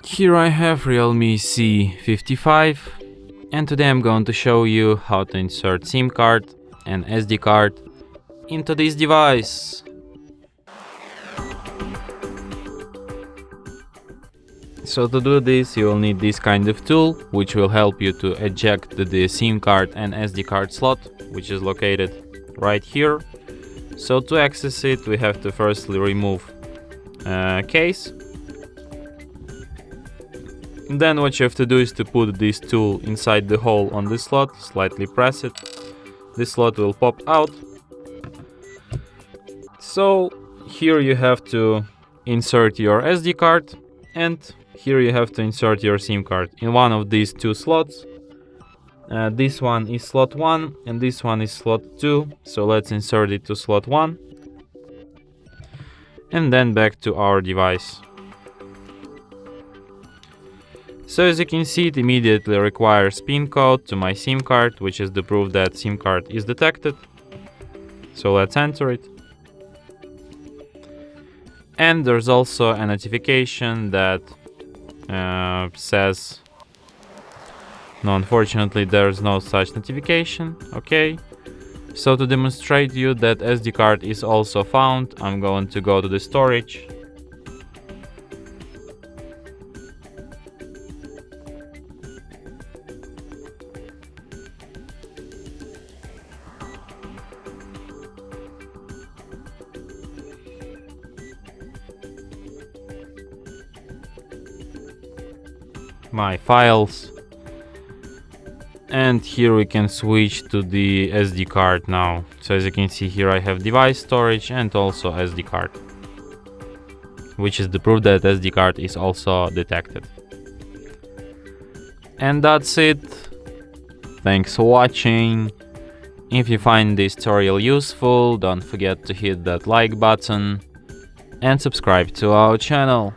Here I have Realme C55, and today I'm going to show you how to insert SIM card and SD card into this device. So to do this you will need this kind of tool, which will help you to eject the SIM card and SD card slot, which is located right here. So to access it we have to firstly remove case. Then what you have to do is to put this tool inside the hole on the slot, slightly press it. This slot will pop out. So here you have to insert your SD card, and here you have to insert your SIM card in one of these two slots. This one is slot 1 and this one is slot 2, so let's insert it to slot 1 and then back to our device. So as you can see, it immediately requires PIN code to my SIM card, which is the proof that SIM card is detected. So let's enter it. And there's also a notification that says, no, unfortunately there's no such notification. Okay. So to demonstrate you that SD card is also found, I'm going to go to the storage. My files, and here we can switch to the SD card now. So as you can see here I have device storage and also SD card, which is the proof that SD card is also detected. And that's it. Thanks for watching. If you find this tutorial useful, don't forget to hit that like button and subscribe to our channel.